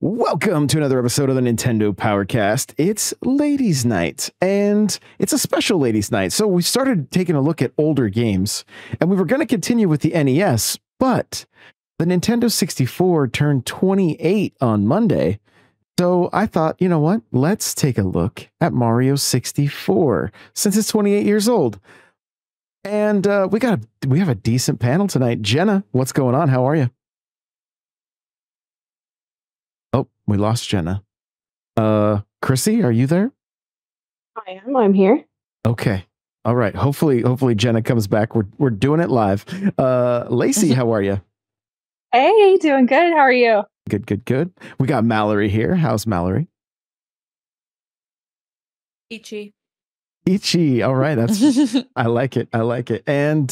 Welcome to another episode of the Nintendo Powercast. It's Ladies' Night, and it's a special Ladies' Night. So we started taking a look at older games, and we were going to continue with the NES, but the Nintendo 64 turned 28 on Monday. So I thought, you know what? Let's take a look at Mario 64 since it's 28 years old. And we have a decent panel tonight. Jenna, what's going on? How are you? Oh, we lost Jenna. Chrissy, are you there? I am. I'm here. Okay. All right. Hopefully Jenna comes back. We're doing it live. Lacey, how are you? Hey, doing good. How are you? Good. We got Mallory here. How's Mallory? Ichi. All right. That's I like it. And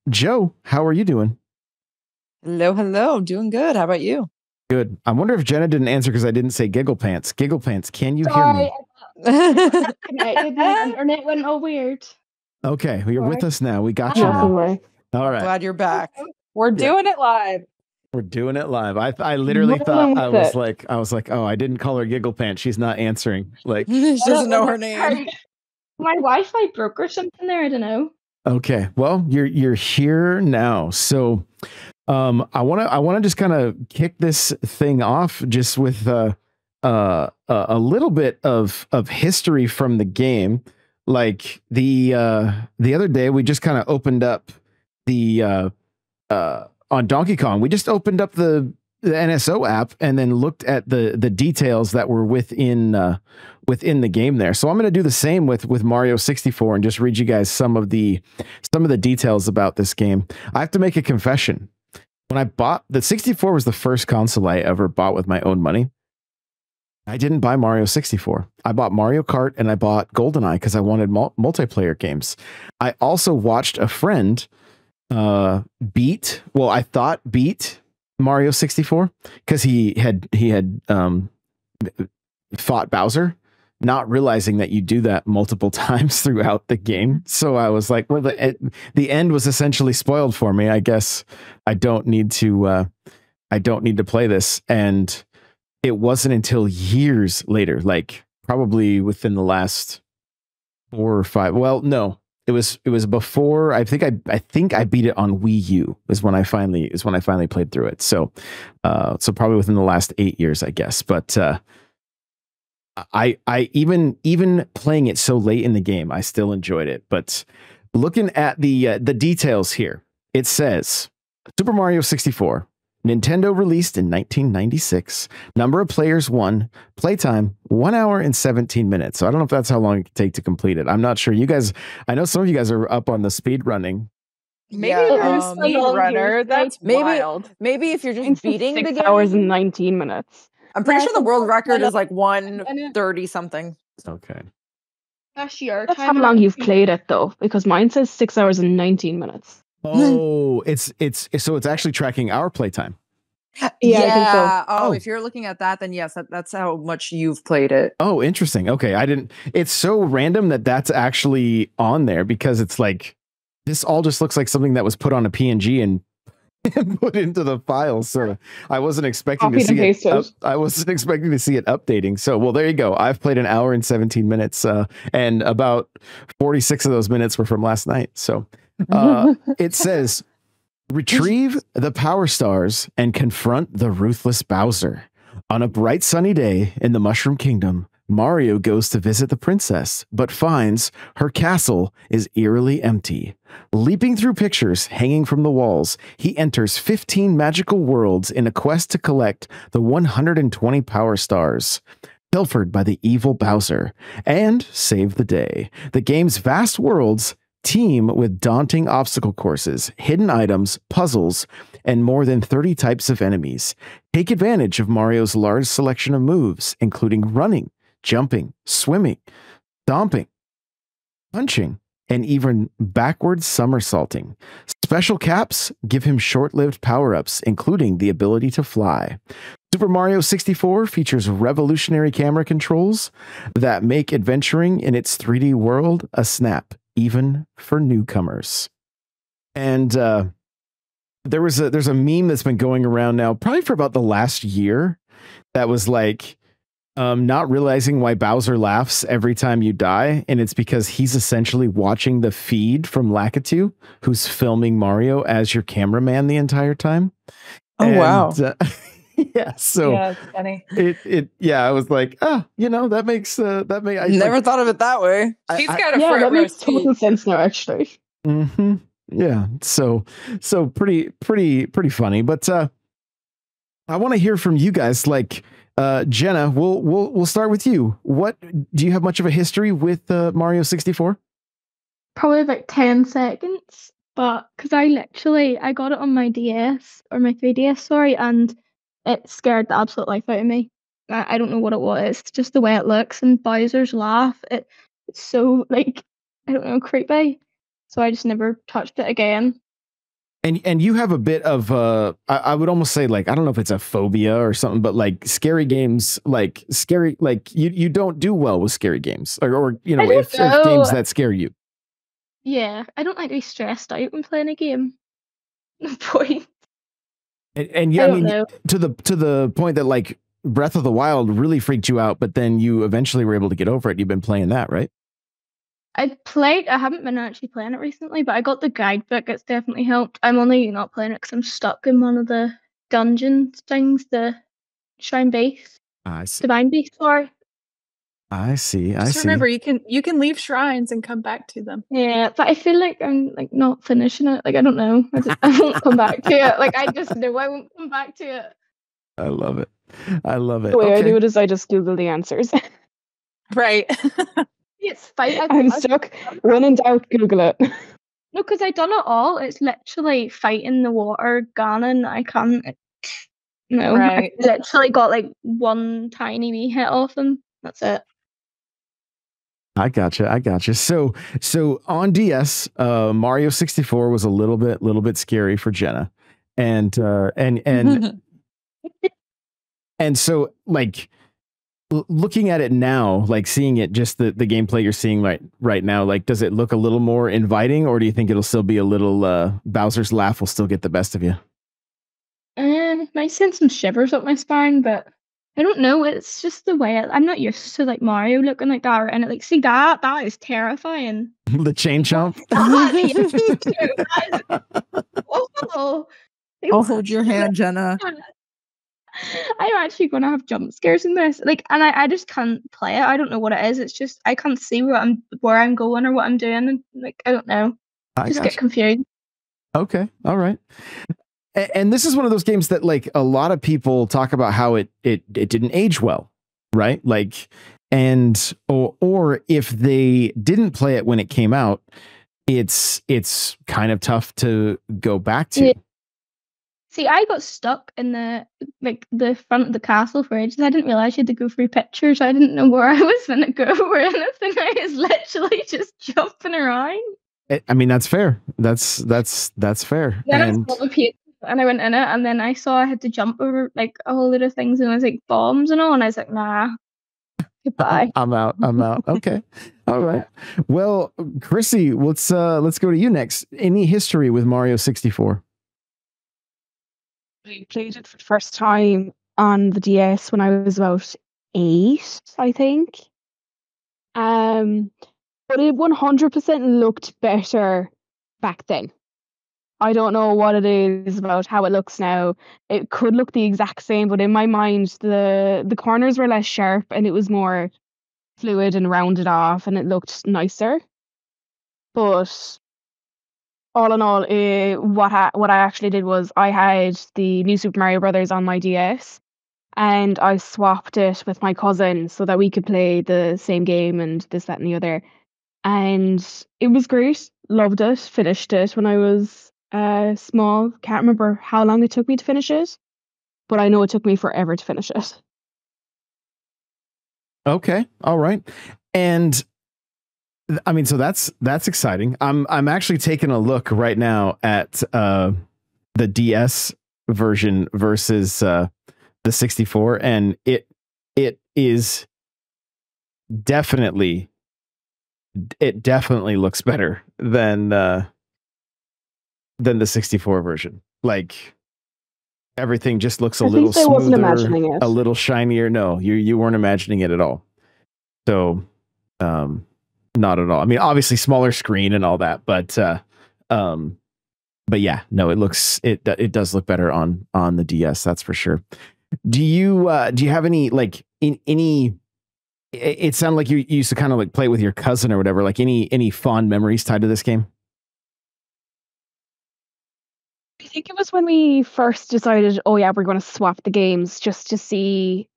Joe, how are you doing? Hello. Doing good. How about you? Good. I wonder if Jenna didn't answer because I didn't say Giggle Pants. Giggle Pants, can you hear me? The internet went all weird. Okay, well, you're with us now. We got you now. All right. Glad you're back. We're doing it live. We're doing it live. I literally thought I was like, oh, I didn't call her Giggle Pants. She's not answering. Like She doesn't know her name. My Wi-Fi broke or something there. I don't know. Okay. Well, you're here now. So I want to just kind of kick this thing off just with a little bit of history from the game. Like the other day we just kind of opened up the on Donkey Kong. We just opened up the NSO app and then looked at the details that were within the game there. So I'm going to do the same with Mario 64 and just read you guys some of the details about this game. I have to make a confession. When I bought the 64 was the first console I ever bought with my own money. I didn't buy Mario 64. I bought Mario Kart and I bought GoldenEye because I wanted multiplayer games. I also watched a friend beat Mario 64 because he had fought Bowser, not realizing that you do that multiple times throughout the game. So I was like, well, the end was essentially spoiled for me. I guess I don't need to play this. And it wasn't until years later, like probably within the last 4 or 5. Well, no, it was before. I think I beat it on Wii U is when I finally played through it. So probably within the last 8 years, I guess. But I even playing it so late in the game, I still enjoyed it. But looking at the details here, it says Super Mario 64, Nintendo released in 1996. Number of players 1. Playtime 1 hour and 17 minutes. So I don't know if that's how long it could take to complete it. I'm not sure. You guys, I know some of you guys are up on the speed running. Maybe you're a speed runner. That's wild. Maybe if you're just beating the 6 game. hours and 19 minutes. I'm pretty sure the world record is like 1:30 something. Okay. That's how long you've played it though, because mine says 6 hours and 19 minutes. Oh, it's actually tracking our playtime. Yeah, I think so. Oh, if you're looking at that, then yes, that's how much you've played it. Oh, interesting. Okay, I didn't. It's so random that's actually on there because it's like this all just looks like something that was put on a PNG and put into the file. So I wasn't expecting to see it. I wasn't expecting to see it updating. So well, there you go. I've played 1 hour and 17 minutes, and about 46 of those minutes were from last night. So it says, retrieve the Power Stars and confront the ruthless Bowser. On a bright sunny day in the Mushroom Kingdom, Mario goes to visit the princess, but finds her castle is eerily empty. Leaping through pictures hanging from the walls, he enters 15 magical worlds in a quest to collect the 120 Power Stars, pilfered by the evil Bowser, and save the day. The game's vast worlds teem with daunting obstacle courses, hidden items, puzzles, and more than 30 types of enemies. Take advantage of Mario's large selection of moves, including running, jumping, swimming, stomping, punching, and even backward somersaulting. Special caps give him short-lived power-ups, including the ability to fly. Super Mario 64 features revolutionary camera controls that make adventuring in its 3D world a snap, even for newcomers. And there's a meme that's been going around now probably for about the last year that was like not realizing why Bowser laughs every time you die, and it's because he's essentially watching the feed from Lakitu, who's filming Mario as your cameraman the entire time. Oh, wow. Yeah, so yeah, it's funny. I was like, that makes I never thought of it that way. He's got a yeah, front that row makes total sense now, actually. Mm-hmm. Yeah, so pretty funny. But I want to hear from you guys. Like, Jenna, we'll start with you. What do you have much of a history with Mario 64? Probably about 10 seconds, but because I got it on my DS or my 3DS, sorry, and it scared the absolute life out of me. I don't know what it was. It's just the way it looks and Bowser's laugh. It's so like, I don't know, creepy. So I just never touched it again. And you have a bit of I would almost say, like, I don't know if it's a phobia or something, but like scary games, like scary, like you don't do well with scary games, or you know, if games that scare you. Yeah, I don't like to be stressed out when playing a game. No point. And yeah, I mean, to the point that like Breath of the Wild really freaked you out, but then you eventually were able to get over it. You've been playing that, right? I haven't been actually playing it recently, but I got the guidebook. It's definitely helped. I'm only not playing it because I'm stuck in one of the dungeon things, the Shrine Base. I see. Divine Base, sorry. I see. Just remember, you can leave shrines and come back to them. Yeah, but I feel like I'm like not finishing it. Like, I don't know. I won't come back to it. Like, I just know I won't come back to it. I love it. I love it. The way I do it is I just Google the answers. Right. It's fine. I'm stuck. When in doubt, Google it. No, because I done it all. It's literally fighting the water, Ganon. I can't. No, right. I literally got like one tiny wee hit off him. That's it. I gotcha. So on DS, Mario 64 was a little bit scary for Jenna, and and so like looking at it now, like seeing it, just the gameplay you're seeing right now, like does it look a little more inviting, or do you think it'll still be a little Bowser's laugh will still get the best of you? Might send some shivers up my spine, but I don't know. It's just the way I'm not used to like Mario looking like that, and like see that is terrifying. The chain chomp. Oh, I'll hold your hand, Jenna. I'm actually gonna have jump scares in this, like, and I just can't play it. I don't know what it is. It's just I can't see where I'm going or what I'm doing, and like I don't know. Just get confused. Okay, all right. And this is one of those games that like a lot of people talk about how it didn't age well, right? Like, and or if they didn't play it when it came out, it's kind of tough to go back to. Yeah. See, I got stuck in the front of the castle for ages. I didn't realize you had to go through pictures. I didn't know where I was going to go or anything. I was literally just jumping around. I mean, that's fair. That's fair. Then and I went in it, and then I saw I had to jump over like a whole lot of things, and it was like bombs and all, and I was like, nah, goodbye. I'm out. Okay, all right. Well, Chrissy, let's go to you next. Any history with Mario 64? I played it for the first time on the DS when I was about 8, I think. But it 100% looked better back then. I don't know what it is about how it looks now. It could look the exact same, but in my mind, the corners were less sharp and it was more fluid and rounded off, and it looked nicer. But all in all, what I actually did was I had the New Super Mario Brothers on my DS, and I swapped it with my cousin so that we could play the same game and this, that, and the other. And it was great. Loved it. Finished it when I was small. Can't remember how long it took me to finish it, but I know it took me forever to finish it. Okay, all right. And I mean, so that's exciting. I'm actually taking a look right now at the DS version versus the 64, and it is definitely looks better than the 64 version. like everything just looks a I little think I wasn't smoother, imagining it. a little shinier. No, you weren't imagining it at all. So, not at all. I mean, obviously smaller screen and all that, but yeah, no, it does look better on the DS. That's for sure. Do you have any like any? It sounded like you used to kind of like play with your cousin or whatever. Like any fond memories tied to this game? I think it was when we first decided, oh yeah, we're going to swap the games just to see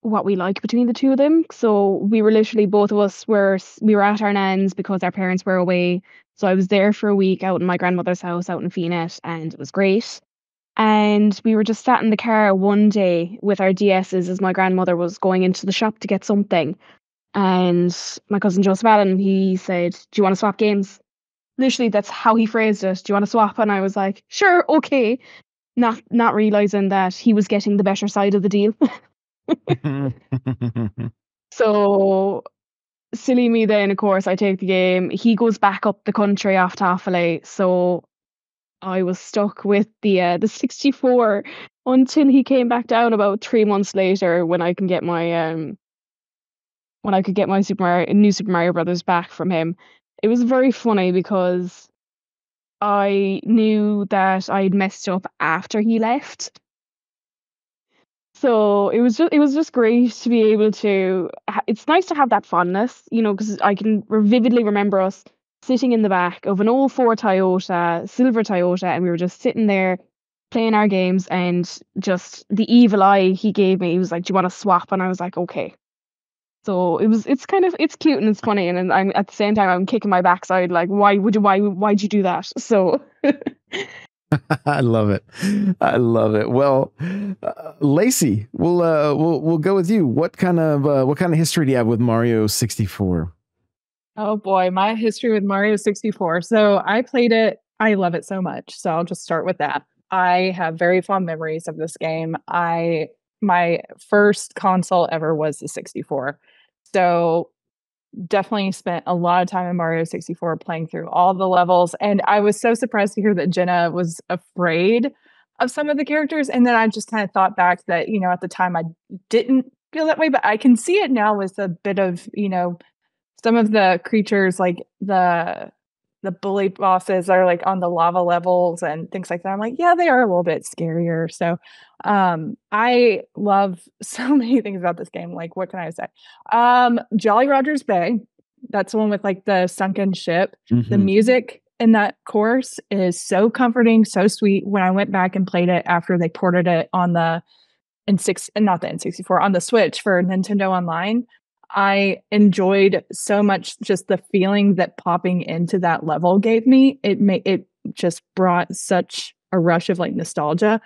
what we like between the two of them. So we were literally, both of us we were at our nan's because our parents were away. So I was there for a week out in my grandmother's house out in Feenet, and it was great. And we were just sat in the car one day with our DSs as my grandmother was going into the shop to get something. And my cousin Joseph Allen, he said, "Do you want to swap games?" Literally, that's how he phrased it. "Do you want to swap?" And I was like, "Sure, okay." Not realizing that he was getting the better side of the deal. So silly me then, of course, I take the game. He goes back up the country off Toffoli, so I was stuck with the 64 until he came back down about 3 months later when I could get my new Super Mario Brothers back from him. It was very funny because I knew that I'd messed up after he left. So it was just great to be able to. It's nice to have that fondness, because I can vividly remember us sitting in the back of an old Ford Toyota, silver Toyota, and we were just sitting there playing our games, and just the evil eye he gave me. He was like, "Do you want to swap?" And I was like, "Okay." So it's cute and it's funny, and I'm at the same time I'm kicking my backside like, why'd you do that? So. I love it. I love it. Well, Lacey, we'll go with you. What kind of history do you have with Mario 64? Oh boy, my history with Mario 64. So I played it. I love it so much. So I'll just start with that. I have very fond memories of this game. My first console ever was the 64. So definitely spent a lot of time in Mario 64 playing through all the levels. And I was so surprised to hear that Jenna was afraid of some of the characters. And then I just kind of thought back that, at the time I didn't feel that way, but I can see it now with a bit of, some of the creatures like the bully bosses are like on the lava levels and things like that. I'm like, yeah, they are a little bit scarier. So I love so many things about this game. Like, what can I say? Jolly Rogers Bay, that's the one with like the sunken ship. Mm-hmm. The music in that course is so comforting, so sweet. When I went back and played it after they ported it on the not the N64, on the Switch for Nintendo Online, I enjoyed so much just the feeling that popping into that level gave me. It just brought such a rush of like nostalgia.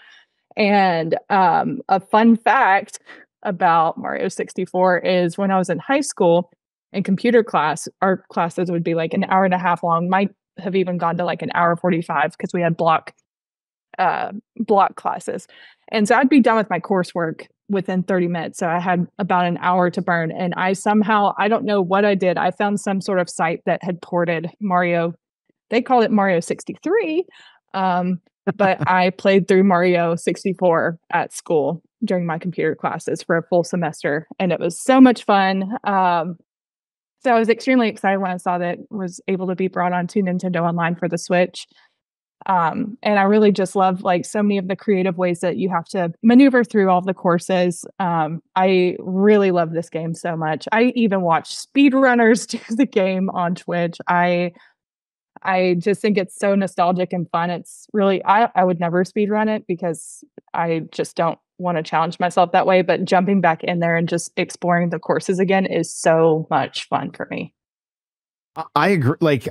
And a fun fact about Mario 64 is when I was in high school in computer class, our classes would be like an hour and a half long, might have even gone to like an hour 45 because we had block classes. And so I'd be done with my coursework within 30 minutes. So I had about an hour to burn. And I don't know what I did. I found some sort of site that had ported Mario. They called it Mario 63. But I played through Mario 64 at school during my computer classes for a full semester. And it was so much fun. So I was extremely excited when I saw that it was able to be brought onto Nintendo Online for the Switch. And I really just love like so many of the creative ways that you have to maneuver through all of the courses. I really love this game so much. I even watch speedrunners do the game on Twitch. I just think it's so nostalgic and fun. It's really, I would never speedrun it because I just don't want to challenge myself that way. But jumping back in there and just exploring the courses again is so much fun for me. I agree. Like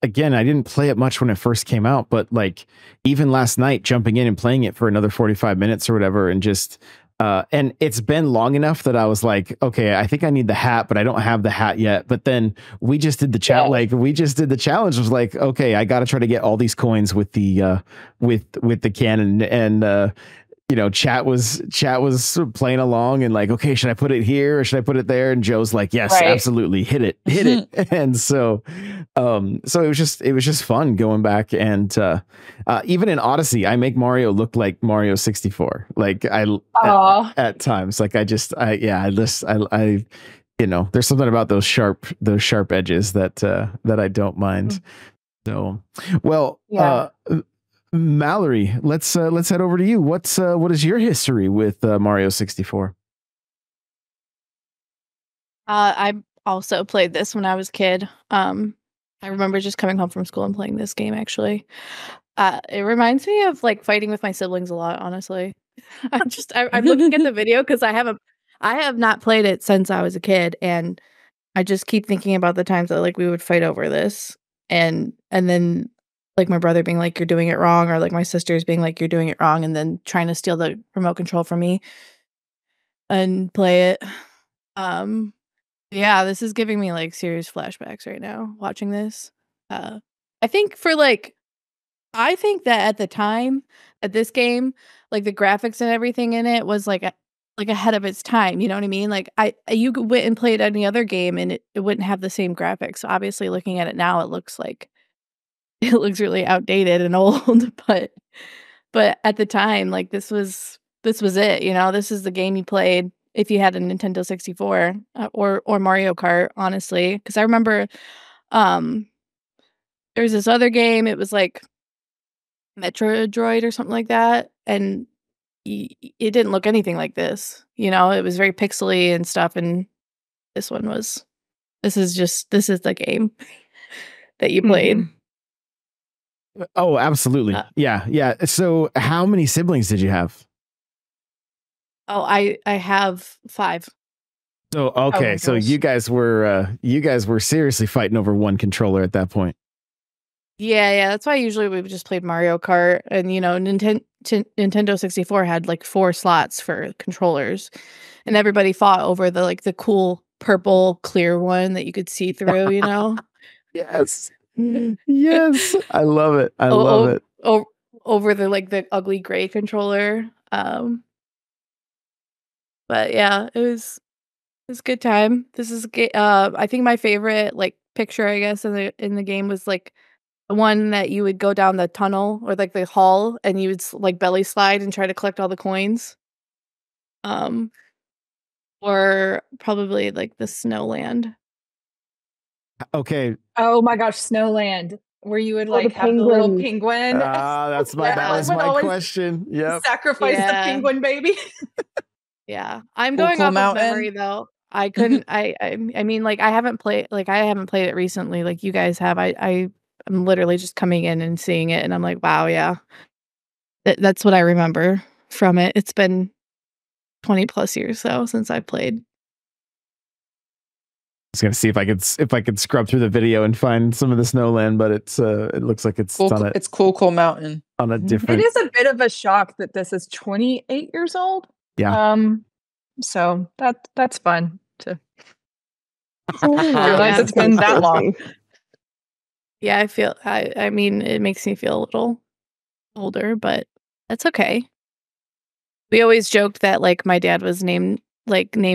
Again, I didn't play it much when it first came out, but like even last night, jumping in and playing it for another 45 minutes or whatever, and just and it's been long enough that I was like, okay, I think I need the hat, but I don't have the hat yet. But then we just did the the challenge. Was like, okay, I got to try to get all these coins with the with the cannon, and chat was playing along and like, okay, should I put it here or should I put it there? And Joe's like, yes, Right. absolutely, hit it. And so it was just fun going back. And even in Odyssey, I make Mario look like Mario 64. Like at times, like there's something about those sharp edges that I don't mind. So, well, Mallory, let's head over to you. What is your history with Mario 64? I also played this when I was a kid. I remember just coming home from school and playing this game. Actually, it reminds me of like fighting with my siblings a lot. Honestly, I'm looking at the video because I have not played it since I was a kid, and I just keep thinking about the times that like we would fight over this, and then like my brother being like, you're doing it wrong, or like my sisters being like, you're doing it wrong, and then trying to steal the remote control from me and play it. Yeah, this is giving me like serious flashbacks right now watching this. I think that at the time at this game, like the graphics and everything in it was like ahead of its time, you know what I mean? Like you went and played any other game and it wouldn't have the same graphics. So obviously looking at it now, it looks really outdated and old, but at the time, like this was it, this is the game you played if you had a Nintendo 64 or Mario Kart, honestly. Because I remember there was this other game, it was like Metroid or something like that, and it didn't look anything like this. It was very pixely and stuff, and this is the game that you played. Mm-hmm. Oh, absolutely. Yeah. So how many siblings did you have? Oh, I have 5. So okay, so you guys were seriously fighting over one controller at that point. Yeah, that's why usually we just played Mario Kart, and Nintendo 64 had like 4 slots for controllers, and everybody fought over the cool purple clear one that you could see through, Yes. Yes, I love it. I love it. Over the ugly gray controller. But yeah, it was a good time. This is I think my favorite like picture, I guess, in the game was like the one that you would go down the tunnel or like the hall and you would like belly slide and try to collect all the coins. Or probably like the Snowland. Okay. Oh my gosh, Snowland, where you would like have the little penguin. That was my question. Yep. Sacrifice the penguin baby. Yeah, I'm going off of memory though. I couldn't. I mean, like I haven't played it recently, like you guys have. I'm literally just coming in and seeing it, and I'm like, wow, yeah, that's what I remember from it. It's been 20 plus years though since I played. I was gonna see if I could scrub through the video and find some of the Snowland, but it looks like it's Cool Mountain on a different. It is a bit of a shock that this is 28 years old. Yeah. So that's fun to realize it's been that long. Yeah, I mean, it makes me feel a little older, but that's okay. We always joked that like my dad was named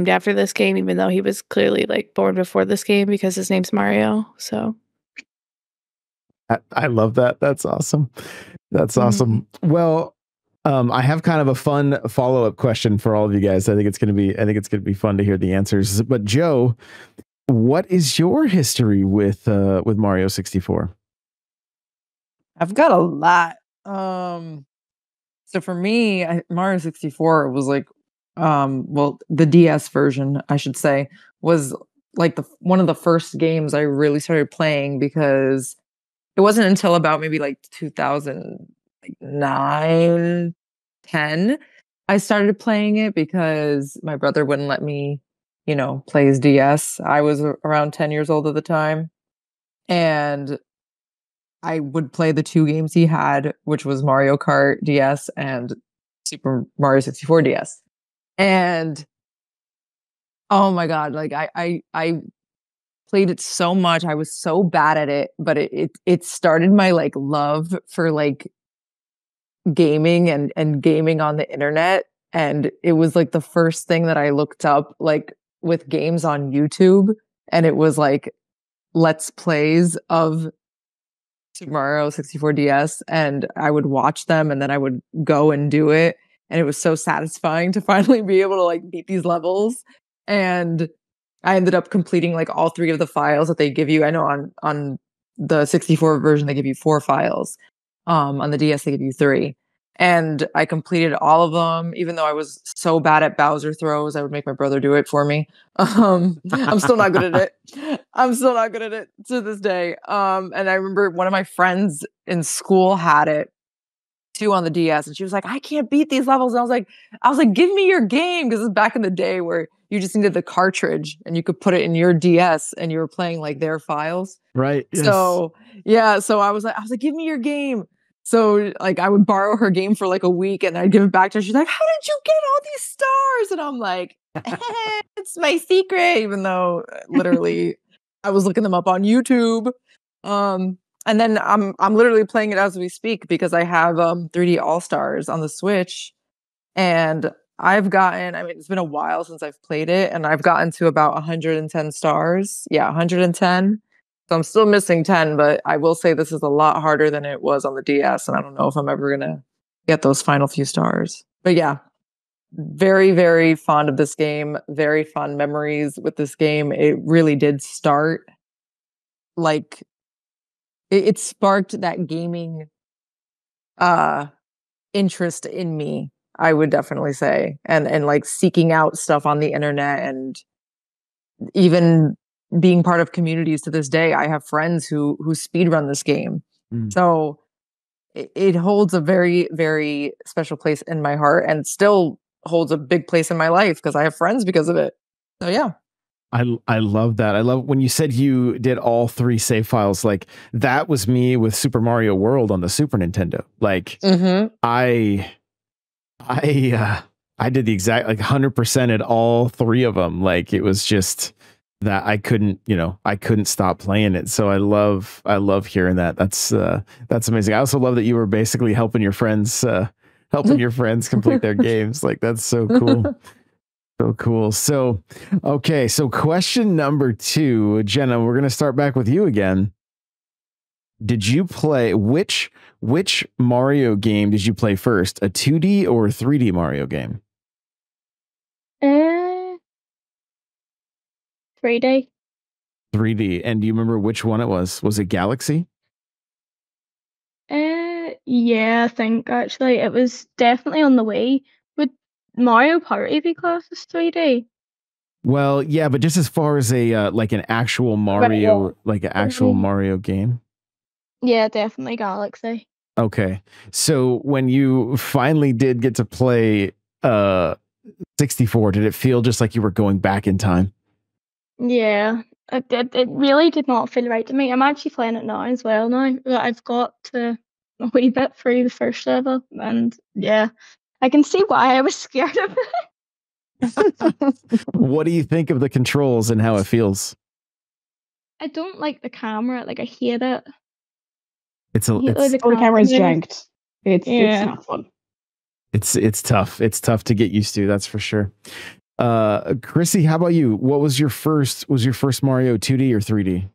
after this game, even though he was clearly like born before this game because his name's Mario. So I love that. That's awesome. That's awesome. Well, I have kind of a fun follow-up question for all of you guys. I think it's going to be fun to hear the answers. But Joe, what is your history with Mario 64? I've got a lot. So for me, Mario 64 was like, the DS version, I should say, was like one of the first games I really started playing, because it wasn't until about maybe like 2009, 10, I started playing it because my brother wouldn't let me, play his DS. I was around 10 years old at the time, and I would play the 2 games he had, which was Mario Kart DS and Super Mario 64 DS. And oh my God, like I played it so much. I was so bad at it, but it started my like love for like gaming and gaming on the internet. And it was like the first thing that I looked up, like with games on YouTube. And it was like Let's Plays of Super Mario 64 DS. And I would watch them and then I would go and do it. And it was so satisfying to finally be able to like beat these levels. And I ended up completing like all 3 of the files that they give you. I know on the 64 version, they give you 4 files. On the DS, they give you 3. And I completed all of them, even though I was so bad at Bowser throws. I would make my brother do it for me. I'm still not good at it. I'm still not good at it to this day. And I remember one of my friends in school had it too on the DS, and she was like, "I can't beat these levels." And I was like, "Give me your game," because it's back in the day where you just needed the cartridge and you could put it in your DS and you were playing like their files. Right. Yes. So yeah, so I was like, "Give me your game." So like I would borrow her game for like a week and I'd give it back to her. She's like, "How did you get all these stars?" And I'm like, "It's my secret," even though literally I was looking them up on YouTube. And then I'm literally playing it as we speak because I have 3D All Stars on the Switch, and I've gotten, I mean, it's been a while since I've played it, and I've gotten to about 110 stars. Yeah, 110. So I'm still missing 10, but I will say this is a lot harder than it was on the DS, and I don't know if I'm ever going to get those final few stars. But yeah, very, very fond of this game. Very fond memories with this game. It really did start like it sparked that gaming interest in me, I would definitely say. And like seeking out stuff on the internet and even being part of communities to this day. I have friends who speedrun this game. So it holds a very, very special place in my heart and still holds a big place in my life because I have friends because of it. So yeah. I love that. I love when you said you did all 3 save files. Like that was me with Super Mario World on the Super Nintendo. Like I did the exact like 100% at all 3 of them. Like it was just that I couldn't stop playing it. So I love hearing that. That's amazing. I also love that you were basically helping your friends complete their games. Like that's so cool. So cool. So, okay. So question number 2, Jenna, we're going to start back with you again. Did you play which Mario game did you play first? A 2D or 3D Mario game? 3D. 3D. And do you remember which one it was? Was it Galaxy? Yeah, I think actually it was definitely on the way. Would Mario Party be classed as 3D? Well, yeah, but just as far as a like an actual Mario, like an actual Mario game. Yeah, definitely Galaxy. Okay. So when you finally did get to play 64, did it feel just like you were going back in time? Yeah, it really did not feel right to me. I'm actually playing it now as well now. I've got to a wee bit through the first level, and yeah, I can see why I was scared of it. What do you think of the controls and how it feels? I don't like the camera. Like I hate it. The camera is janked. It's not fun. It's tough. It's tough to get used to. That's for sure. Chrissy, how about you? What was your first Mario 2D or 3D?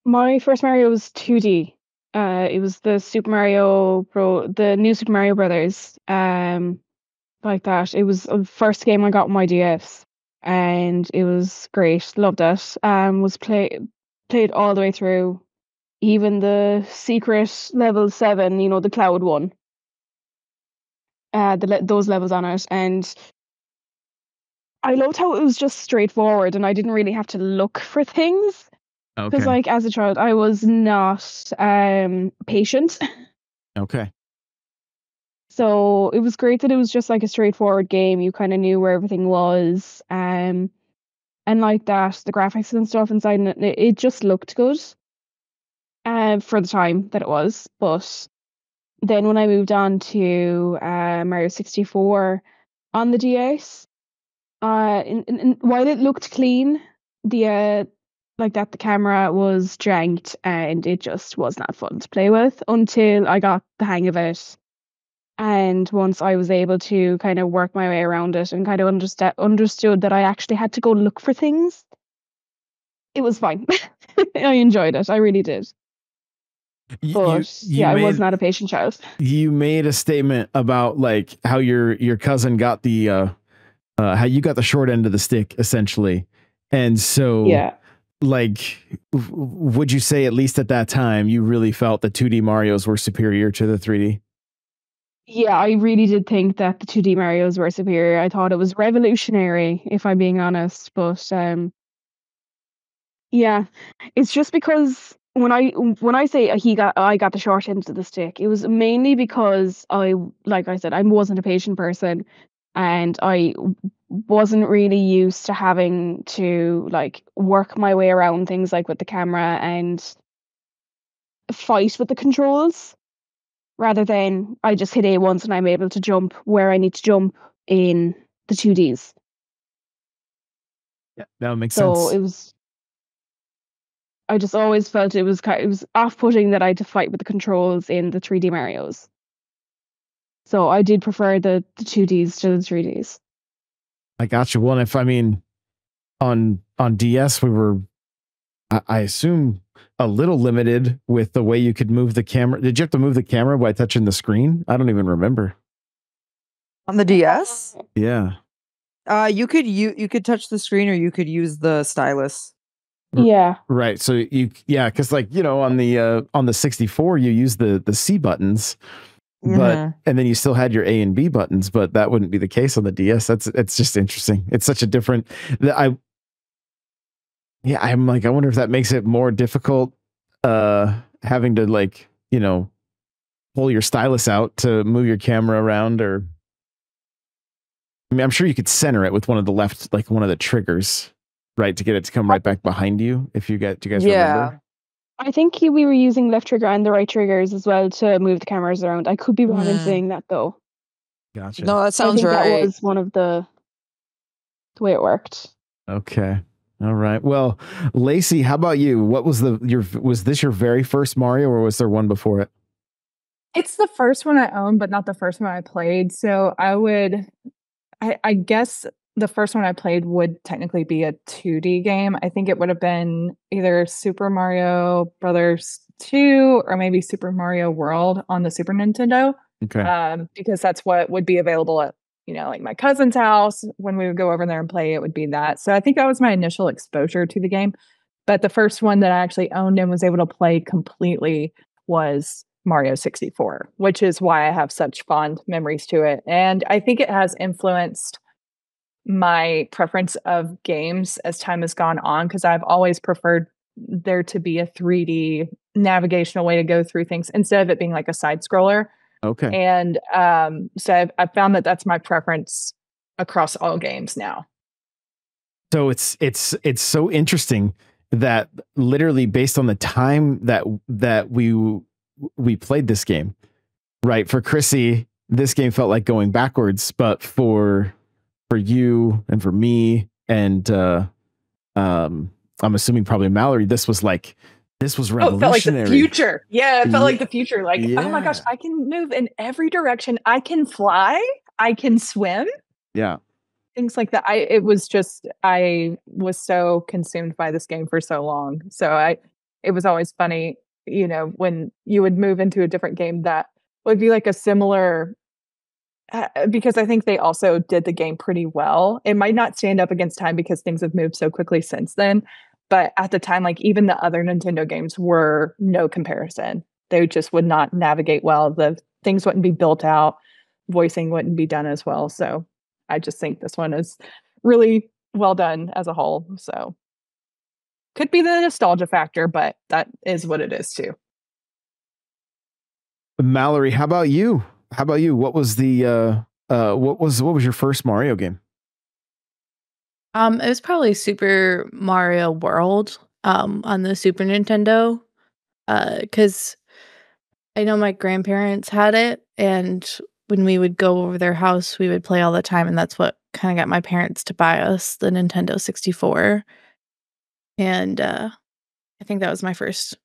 My first Mario was 2D. It was the the new Super Mario Brothers. Like that. It was the first game I got on my DS, and it was great. Loved it. Was played all the way through, even the secret level 7. You know, the cloud one. Those levels on it, and I loved how it was just straightforward, and I didn't really have to look for things. Because, like, as a child, I was not patient. Okay. So it was great that it was just like a straightforward game. You kind of knew where everything was, and like that, the graphics and stuff inside it just looked good. For the time that it was, but then when I moved on to Mario 64 on the DS, while it looked clean, the camera was janked and it just was not fun to play with until I got the hang of it. And once I was able to kind of work my way around it and kind of understood that I actually had to go look for things, it was fine. I enjoyed it. I really did. But You I was made not a patient child. you made a statement about like how your cousin got the how you got the short end of the stick essentially, and so Yeah. like would you say at least at that time you really felt the 2D Marios were superior to the 3D? Yeah, I really did think that the 2D Marios were superior. I thought it was revolutionary, if I'm being honest. But yeah, it's just because when I say I got the short end of the stick, it was mainly because like I said, I wasn't a patient person, and I wasn't really used to having to like work my way around things like with the camera and fight with the controls, rather than I just hit A once and I'm able to jump where I need to jump in the 2Ds. Yeah, that would make So sense. it was. I just always felt it was off-putting that I had to fight with the controls in the 3D Marios. So I did prefer the 2Ds to the 3Ds. I got you. Well, if I mean on DS we were I assume a little limited with the way you could move the camera. Did you have to move the camera by touching the screen? I don't even remember. On the DS, Yeah. you could touch the screen or you could use the stylus. Yeah. Right. So because like, on the 64 you use the C buttons, but Mhm. and then you still had your A and B buttons, but that wouldn't be the case on the DS. It's just interesting. It's such a different I'm like, I wonder if that makes it more difficult having to like, pull your stylus out to move your camera around, or I mean, I'm sure you could center it with one of the triggers, right, to get it to come right back behind you. Do you guys remember? I think we were using left trigger and the right triggers as well to move the cameras around. I could be wrong in saying that though. Gotcha. No, that I sounds think that right. was one of the way it worked. Okay. All right. Well, Lacey, how about you? What was was this your very first Mario, or was there one before it? It's the first one I owned, but not the first one I played. So I guess the first one I played would technically be a 2D game. I think it would have been either Super Mario Brothers 2 or maybe Super Mario World on the Super Nintendo. Okay. Because that's what would be available at, like my cousin's house when we would go over there and play. It would be that. So I think that was my initial exposure to the game. But the first one that I actually owned and was able to play completely was Mario 64, which is why I have such fond memories to it. And I think it has influenced my preference of games as time has gone on, because I've always preferred there to be a 3D navigational way to go through things instead of it being like a side scroller. Okay. And so I've found that that's my preference across all games now. So it's so interesting that literally based on the time that we played this game, right? For Chrissy, this game felt like going backwards, but for you and for me and I'm assuming probably Mallory, this was revolutionary. Oh, it felt like the future. Yeah, it felt like the future. Like, Yeah. oh my gosh, I can move in every direction. I can fly. I can swim. Yeah. Things like that. I was so consumed by this game for so long. So it was always funny, when you would move into a different game that would be like a similar, because I think they also did the game pretty well. It might not stand up against time because things have moved so quickly since then. But at the time, like even the other Nintendo games were no comparison. They just would not navigate well. The things wouldn't be built out. Voicing wouldn't be done as well. So I just think this one is really well done as a whole. So could be the nostalgia factor, but that is what it is too. Mallory, how about you? What was the what was your first Mario game? It was probably Super Mario World on the Super Nintendo, because I know my grandparents had it, and when we would go over their house, we would play all the time, and that's what kind of got my parents to buy us the Nintendo 64. And I think that was my first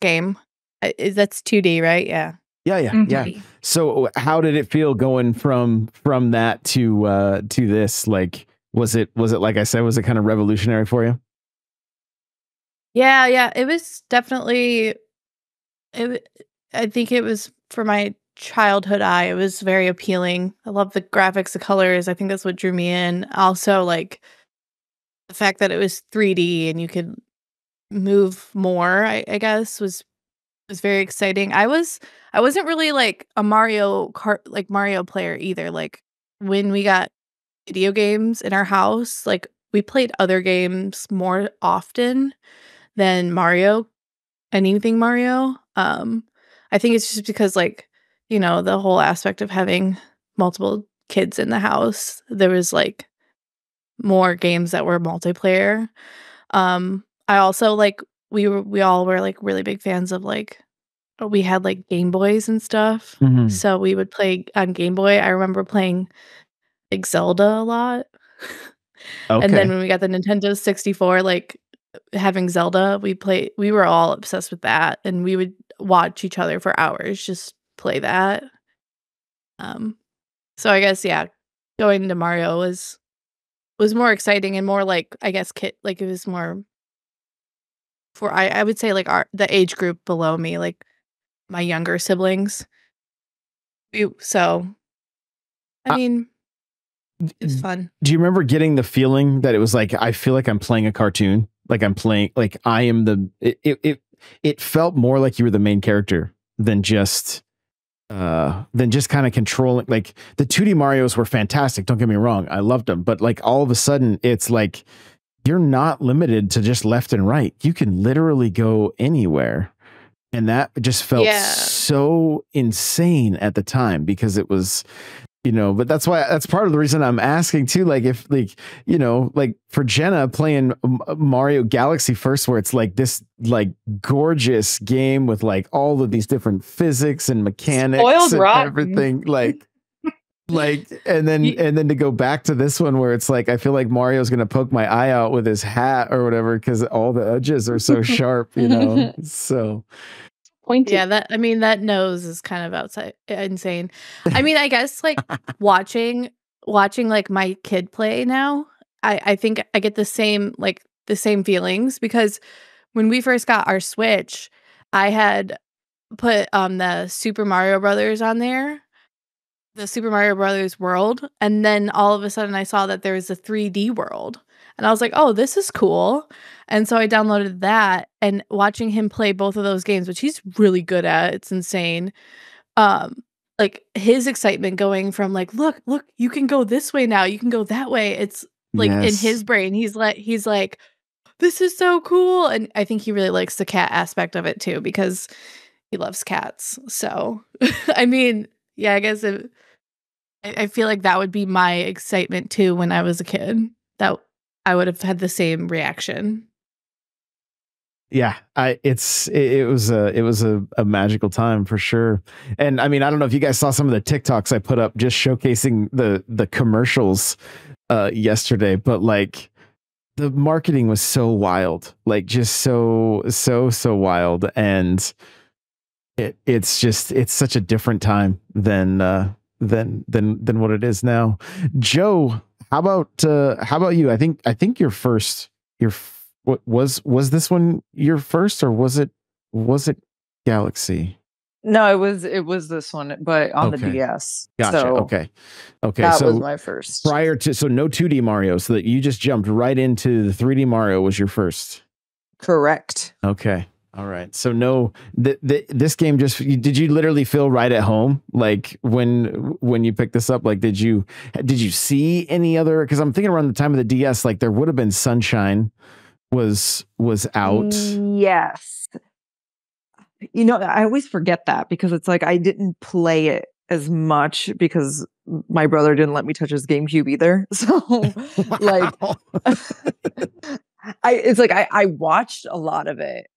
game. That's 2D, right? Yeah. Yeah, yeah, Mhm. yeah. So how did it feel going from that to this? Like, was it like I said, was it kind of revolutionary for you? Yeah, it was definitely it wa I think it was for my childhood eye, it was very appealing. I love the graphics, the colors, I think that's what drew me in. Also, like, the fact that it was 3D and you could move more, I guess, was very exciting. I wasn't really, like, a Mario Kart like, Mario player either, like, when we got video games in our house, like, we played other games more often than Mario, anything Mario. I think it's just because, like, the whole aspect of having multiple kids in the house, there was, like, more games that were multiplayer. I also, like, we all were, like, really big fans of, like we had, like, Game Boys and stuff, Mhm. so we would play on Game Boy. I remember playing, like, Zelda a lot. And then Okay. when we got the Nintendo 64, like, having Zelda, we were all obsessed with that, and we would watch each other for hours, just play that. Um, so I guess, yeah, going into Mario was more exciting and more like, I guess, it was more for I would say, like, the age group below me, like, my younger siblings. So, I Uh, mean, it's d fun. do you remember getting the feeling that it was like, I feel like I'm playing a cartoon? Like I'm playing like I am the it felt more like you were the main character than just kind of controlling. Like the 2D Marios were fantastic, don't get me wrong. I loved them, but like all of a sudden it's like you're not limited to just left and right. You can literally go anywhere. And that just felt Yeah. so insane at the time because it was, but that's part of the reason I'm asking too. Like if like, like for Jenna playing Mario Galaxy first, where it's like this like gorgeous game with like all of these different physics and mechanics Spoiled and rotten. everything like and Ye then to go back to this one where it's like I feel like Mario's gonna poke my eye out with his hat or whatever because all the edges are so sharp, so Pointy. Yeah, that nose is kind of outside insane. I mean, I guess, like, watching, like, my kid play now, I think I get the same feelings because when we first got our Switch, I had put, the Super Mario Brothers on there, the Super Mario Brothers world, and then all of a sudden I saw that there was a 3D world, and I was like, "Oh, this is cool," and so I downloaded that, and watching him play both of those games, which he's really good at, it's insane, um, like, his excitement going from, like, Look, you can go this way now, you can go that way," it's like, in yes. his brain, he's like, "This is so cool," and I think he really likes the cat aspect of it too because he loves cats, so, I mean, yeah, I guess I feel like that would be my excitement too when I was a kid, that I would have had the same reaction. Yeah, it was a magical time for sure. And I mean, I don't know if you guys saw some of the TikToks I put up just showcasing the commercials yesterday, but like the marketing was so wild, like just so wild, and it's such a different time than what it is now. Joe, how about you? I think your first what was this one your first, or was it Galaxy? No, it was this one, but on the Okay. DS. Gotcha. So Okay. that was So my first. prior to no 2D Mario, so that you just jumped right into the 3D Mario was your first. Correct. Okay. All right. So no, this game did you literally feel right at home? Like when you picked this up, like did you see any other? Because I'm thinking around the time of the DS, like there would have been Sunshine was out. Yes. I always forget that because it's like I didn't play it as much because my brother didn't let me touch his GameCube either. So like Wow. it's like I watched a lot of it.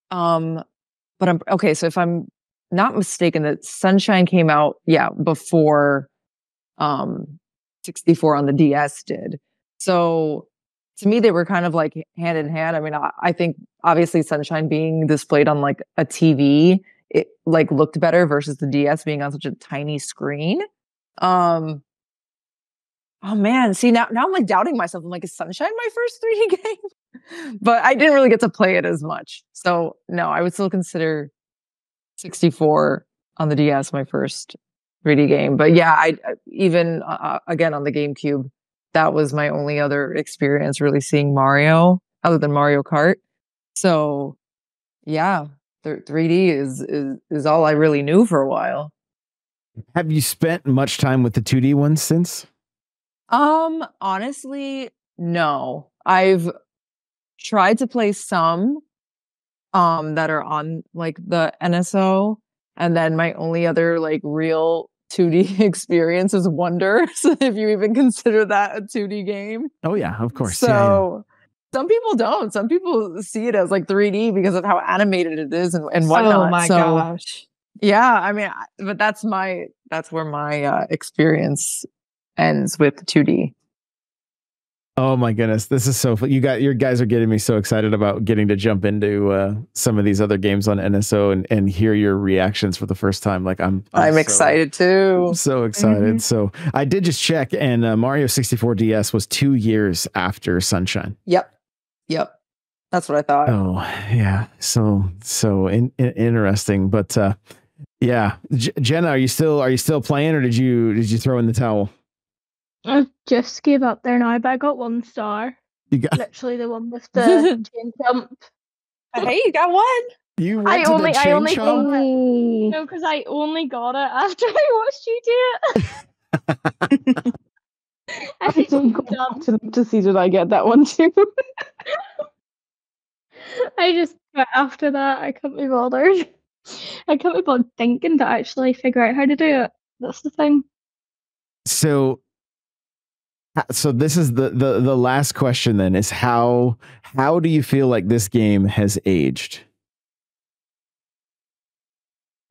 But I'm okay, so if I'm not mistaken, that Sunshine came out, yeah, before 64 on the DS did. So to me, they were kind of like hand in hand. I mean, I think obviously Sunshine being displayed on like a TV it like looked better versus the DS being on such a tiny screen. Oh man, see now I'm like doubting myself. I'm like, is Sunshine my first 3D game? But I didn't really get to play it as much. So no, I would still consider 64 on the DS my first 3D game. But yeah, I even again on the GameCube, that was my only other experience really seeing Mario other than Mario Kart. So yeah, 3D is all I really knew for a while. Have you spent much time with the 2D ones since? Honestly, no. I've tried to play some that are on like the NSO, and then my only other like real 2D experience is Wonder. So if you even consider that a 2D game. Oh yeah, of course. So some people don't. Some people see it as like 3D because of how animated it is and whatnot. Oh my so, gosh. yeah, I mean, but that's where my experience ends with 2D. Oh my goodness, this is so fun. Your guys are getting me so excited about getting to jump into some of these other games on NSO and hear your reactions for the first time. Like I'm excited too. I'm so excited. So I did just check, and Mario 64 DS was 2 years after Sunshine. Yep. That's what I thought. Oh yeah, so interesting. But yeah, Jenna, are you still playing, or did you throw in the towel? I just gave up there now, but I got 1 star. You got Literally the one with the chain jump. Hey, you got one. you went I to only the chain got chomp? it. No, because I only got it after I watched you do it. I didn't go up to see did I get that one too. I just after that I couldn't be bothered. I couldn't be bothered thinking to actually figure out how to do it. That's the thing. So this is the last question then, is how do you feel like this game has aged?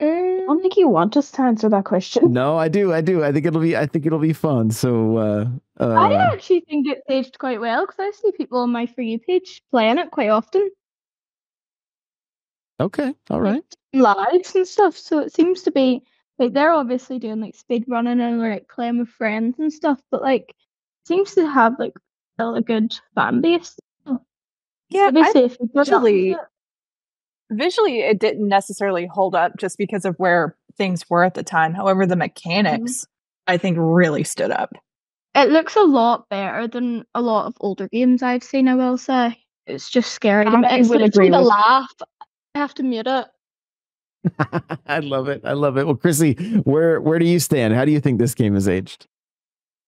I don't think you want us to answer that question. No, I do. I think it'll be fun. So I actually think it's aged quite well because I see people on my For You page playing it quite often. okay, all right. Lives and stuff. So it seems to be like they're obviously doing like speed running and like playing with friends and stuff, but like seems to have like still a good fan base. Yeah, Obviously, if you put up with it- visually it didn't necessarily hold up just because of where things were at the time. However, the mechanics I think really stood up. it looks a lot better than a lot of older games I've seen, I will say. It's just scary. I It's would literally agree the with- laugh. I have to mute it. I love it. Well, Chrissy, where do you stand? How do you think this game has aged?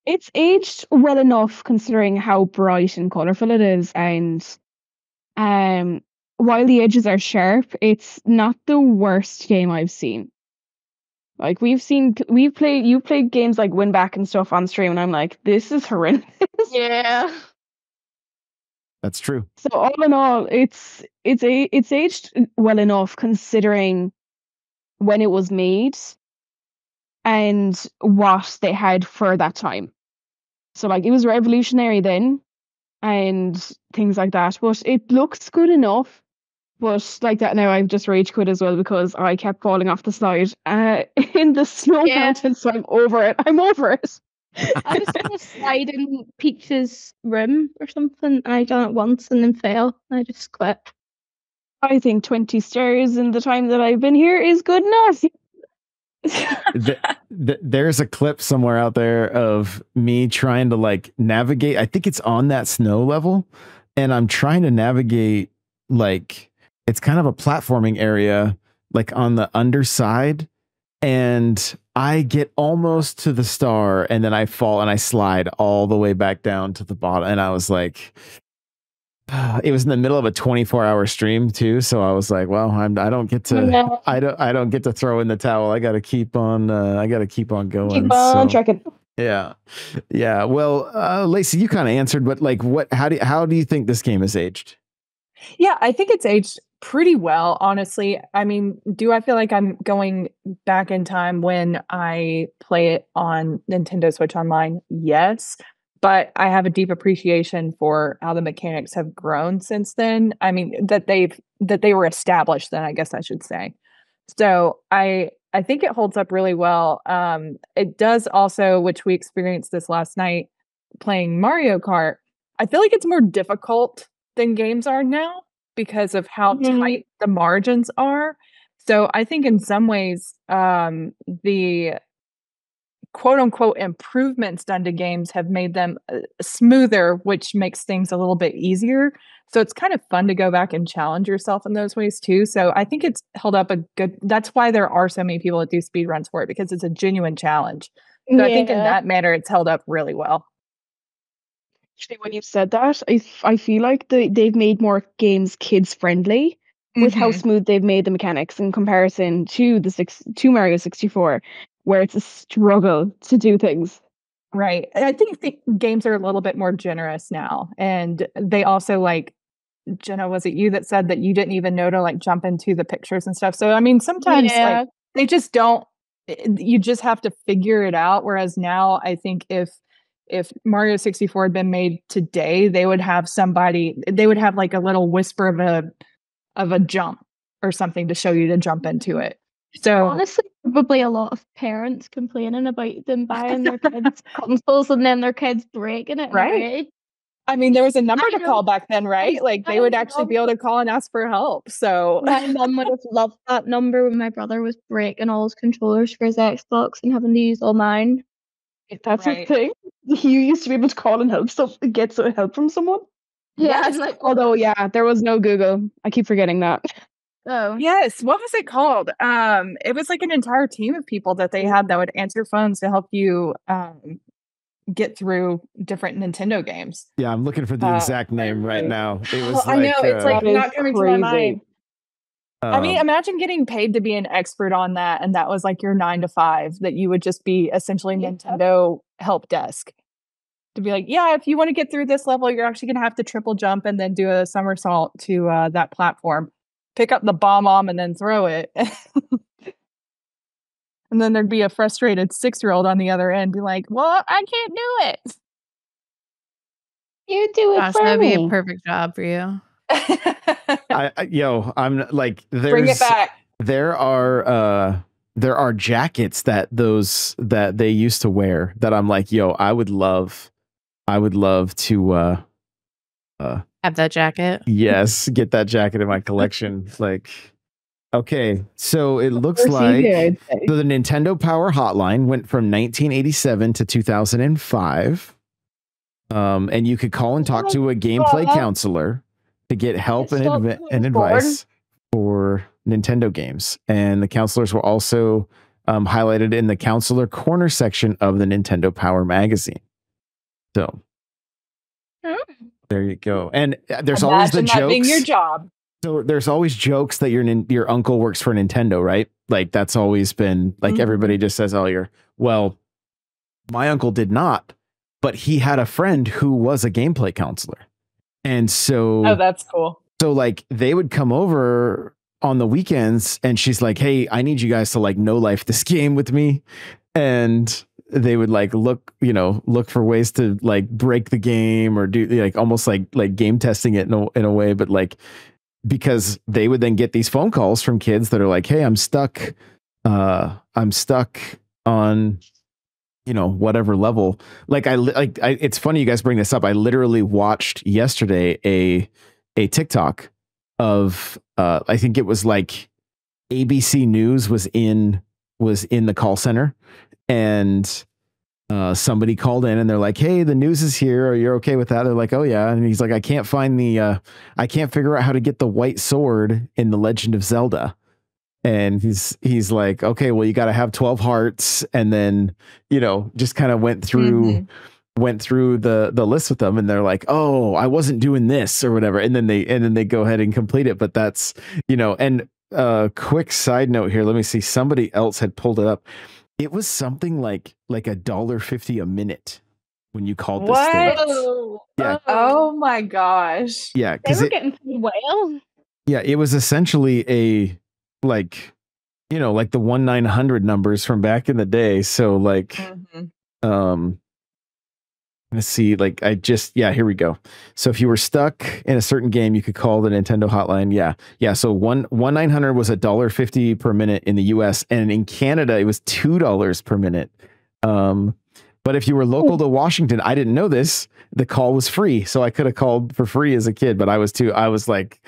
It's aged well enough considering how bright and colourful it is, and while the edges are sharp, it's not the worst game I've seen. Like you've played games like Win Back and stuff on stream, and I'm like, this is horrendous. Yeah. That's true. So all in all, it's aged well enough considering when it was made and what they had for that time. So like it was revolutionary then and things like that. But it looks good enough. But like that now I've just rage quit as well because I kept falling off the slide in the snow mountain, so I'm over it. I was on a slide in Peach's room or something, and I done it once and then fell. I just quit. I think 20 stairs in the time that I've been here is good enough. There's a clip somewhere out there of me trying to like navigate. I think it's on that snow level, and I'm trying to navigate like it's kind of a platforming area, like on the underside, and I get almost to the star, and then I fall and I slide all the way back down to the bottom, and I was like. It was in the middle of a 24-hour stream too, so I was like, "Well, I don't get to, I don't get to throw in the towel. I got to keep on, going." Keep on trekking. Yeah. Well, Lacey, you kind of answered, but like, how do you think this game has aged? Yeah, I think it's aged pretty well, honestly. I mean, do I feel like I'm going back in time when I play it on Nintendo Switch Online? Yes. But I have a deep appreciation for how the mechanics have grown since then. I mean, that they were established then, I guess I should say. So I think it holds up really well. It does also, which we experienced this last night playing Mario Kart. I feel like it's more difficult than games are now because of how Mhm. tight the margins are. So I think in some ways, the quote unquote improvements done to games have made them smoother, which makes things a little bit easier. So it's kind of fun to go back and challenge yourself in those ways too. So I think it's held up a good. That's why there are so many people that do speed runs for it, because it's a genuine challenge. So I think in Yeah. that manner, it's held up really well. Actually, when you said that, I feel like they've made more games kids friendly with how Mhm. smooth they've made the mechanics in comparison to to Mario 64, where it's a struggle to do things. Right. And I think the games are a little bit more generous now. And they also like, Jenna, was it you that said that you didn't even know to like jump into the pictures and stuff? So I mean, sometimes like Yeah. they just don't you just have to figure it out. Whereas now I think if Mario 64 had been made today, they would have like a little whisper of a jump or something to show you to jump into it. So Honestly, probably a lot of parents complaining about them buying their kids consoles and then their kids breaking it in a right. rage. I mean, there was a number I to know. call back then, right? Like they would My actually mum, be able to call and ask for help. So my mum would have loved that number when my brother was breaking all his controllers for his Xbox and having to use all mine. That's right. the thing. You used to be able to call and get some help from someone. Yeah, Yes. and like, Although, yeah, there was no Google. I keep forgetting that. oh, Yes. What was it called? It was like an entire team of people that they had that would answer phones to help you get through different Nintendo games. Yeah, I'm looking for the exact name right now. It was I know, it's like That is not coming to my mind. crazy. I mean, imagine getting paid to be an expert on that, and that was like your 9 to 5, that you would just be essentially Yeah. Nintendo help desk. To be like, yeah, if you want to get through this level, you're actually going to have to triple jump and then do a somersault to that platform. Pick up the bomb and then throw it. And then there'd be a frustrated 6-year-old on the other end be like, well, I can't do it. You do it Gosh, for that'd be a me. perfect job for you. I'm like, Bring it back. there are jackets that they used to wear that I'm like, yo, I would love to Have that jacket. yes, get that jacket in my collection. Like, okay, so it looks First like easy, I'd say. so the Nintendo Power Hotline went from 1987 to 2005. And you could call and talk to a gameplay counselor to get help and advice for Nintendo games. And the counselors were also highlighted in the counselor corner section of the Nintendo Power magazine. So there you go. And there's always the Imagine that being your jokes. job. So there's always jokes that your uncle works for Nintendo, right? Like that's always been like everybody just says, "Oh, well, my uncle did not, but he had a friend who was a gameplay counselor." And so Oh, that's cool. so like they would come over on the weekends and she's like, "Hey, I need you guys to like no life this game with me." And they would like look for ways to like break the game or do like almost like game testing it in a way, but like because they would then get these phone calls from kids that are like, "Hey, I'm stuck on whatever level." Like it's funny you guys bring this up. I literally watched yesterday a TikTok of I think it was like ABC News was in the call center, and somebody called in and they're like, "Hey, the news is here. Are you okay with that?" They're like, "Oh yeah." And he's like, I can't figure out how to get the white sword in The Legend of Zelda." And he's like, "Okay, well, you got to have 12 hearts." And then, just kind of went through the list with them, and they're like, "Oh, I wasn't doing this or whatever." And then they go ahead and complete it. But that's, and quick side note here. Let me see. Somebody else had pulled it up. It was something like $1.50 a minute when you called this thing. What? Yeah. Oh my gosh. Yeah, They because were getting paid well. yeah, it was essentially a like the 1-900 numbers from back in the day. So like Mhm. Let's see, like here we go. So if you were stuck in a certain game, you could call the Nintendo hotline. Yeah. So 1-900 was $1.50 per minute in the US, and in Canada it was $2 per minute. But if you were local to Washington, I didn't know this, the call was free. So I could have called for free as a kid, but I was like,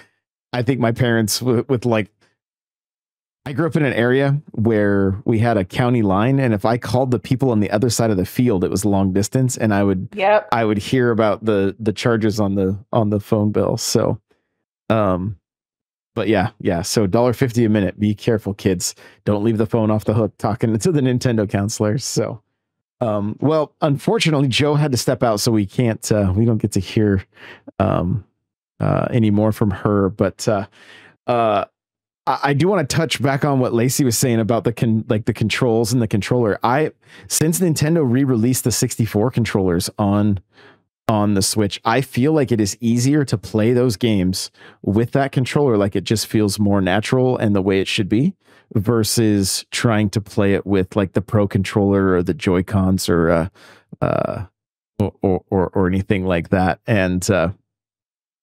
I think my parents with like, I grew up in an area where we had a county line, and if I called the people on the other side of the field, it was long distance, and I would hear about the charges on the phone bill. So, but yeah. So $1.50 a minute. Be careful, kids. Don't leave the phone off the hook talking to the Nintendo counselors. So, well, unfortunately, Joe had to step out, so we don't get to hear any more from her. But I do want to touch back on what Lacey was saying about the controls and the controller. Since Nintendo re-released the 64 controllers on the Switch, I feel like it is easier to play those games with that controller. Like, it just feels more natural and the way it should be, versus trying to play it with like the Pro controller or the Joy-Cons or anything like that. And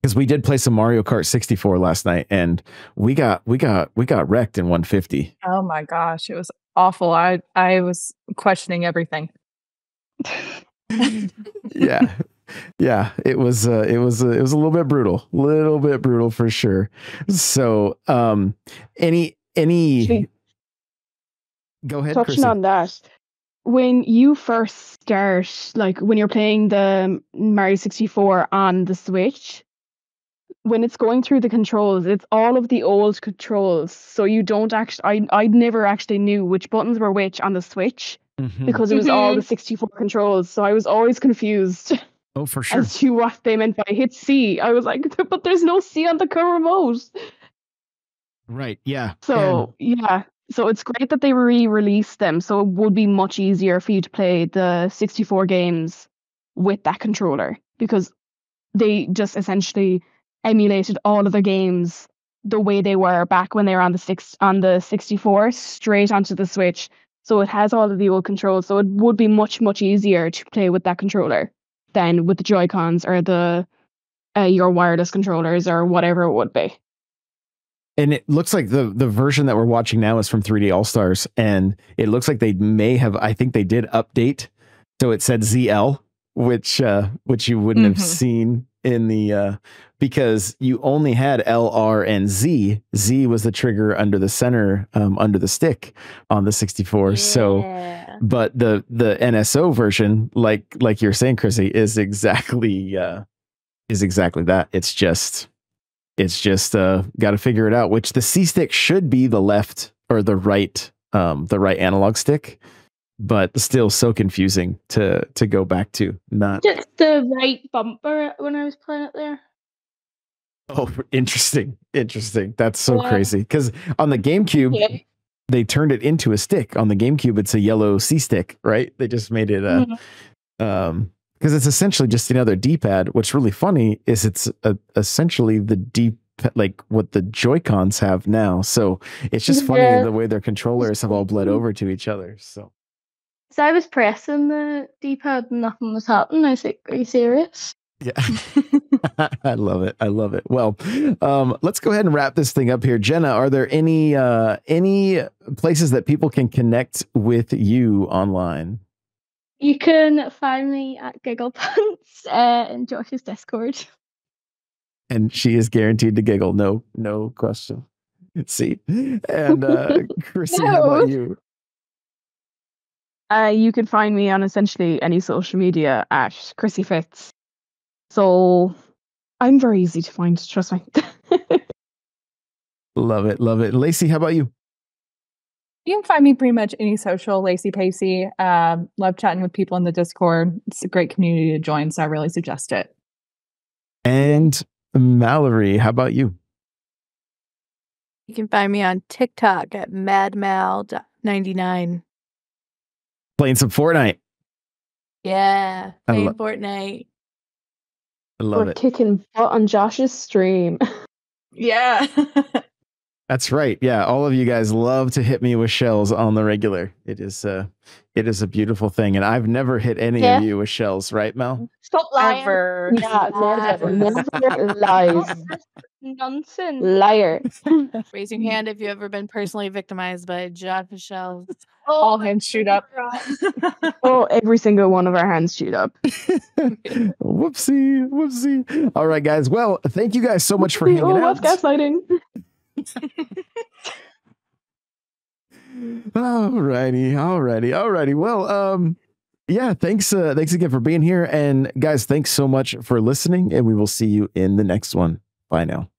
because we did play some Mario Kart 64 last night, and we got wrecked in 150. Oh my gosh, it was awful. I was questioning everything. Yeah. It was a little bit brutal for sure. So, any go ahead. Touching Chrissy. on that, when you first start, like when you're playing the Mario 64 on the Switch, when it's going through the controls, it's all of the old controls. So you don't actually, I never actually knew which buttons were which on the Switch, because it was all the 64 controls. So I was always confused. Oh, for sure. As to what they meant by hit C. I was like, but there's no C on the remote. Right. Yeah. So so it's great that they re-released them. So it would be much easier for you to play the 64 games with that controller, because they just essentially emulated all of the games the way they were back when they were on the 64 straight onto the Switch. So it has all of the old controls. So it would be much, much easier to play with that controller than with the Joy-Cons or the your wireless controllers or whatever it would be. And it looks like the version that we're watching now is from 3D All-Stars, and it looks like they may have, I think they did update. So it said ZL, which you wouldn't have seen in the because you only had L, R, and Z. Z was the trigger under the center, under the stick on the 64. Yeah. So, but the NSO version, like you're saying, Chrissy, is exactly that. It's just got to figure it out. Which the C stick should be the left or the right analog stick, but still so confusing to go back to. Not just the right bumper when I was playing it there. Oh, interesting. That's so crazy. Because on the GameCube, they turned it into a stick. On the GameCube, it's a yellow C stick, right? They just made it because it's essentially just another D-pad. What's really funny is it's essentially the like what the Joy-Cons have now. So it's just funny the way their controllers have all bled over to each other. So I was pressing the D-pad and nothing was happening. I was like, are you serious? Yeah. I love it. Well, let's go ahead and wrap this thing up here. Jenna, are there any places that people can connect with you online? You can find me at GigglePants in Josh's Discord. And she is guaranteed to giggle. No question. Let's see. And Chrissy, how about you? You can find me on essentially any social media at Chrissy Fitz. So I'm very easy to find, trust me. Love it. Lacey, how about you? You can find me pretty much any social, Lacey Pacey. Love chatting with people in the Discord. It's a great community to join, so I really suggest it. And Mallory, how about you? You can find me on TikTok at madmal99. Playing some Fortnite. Yeah, playing Fortnite. I love We're it. kicking butt on Josh's stream. Yeah. That's right. Yeah, all of you guys love to hit me with shells on the regular. It is a beautiful thing, and I've never hit any Yeah. of you with shells, right, Mel? Stop lying. Ever. Yeah, never lies. Nonsense. Liar. Raise your hand if you've ever been personally victimized by Josh Michelle. All hands shoot up. Oh, every single one of our hands shoot up. Whoopsie. All right, guys. Well, thank you guys so much for hanging Oh, out. that's gaslighting. Alrighty. Well, yeah, thanks again for being here. And guys, thanks so much for listening, and we will see you in the next one. Bye now.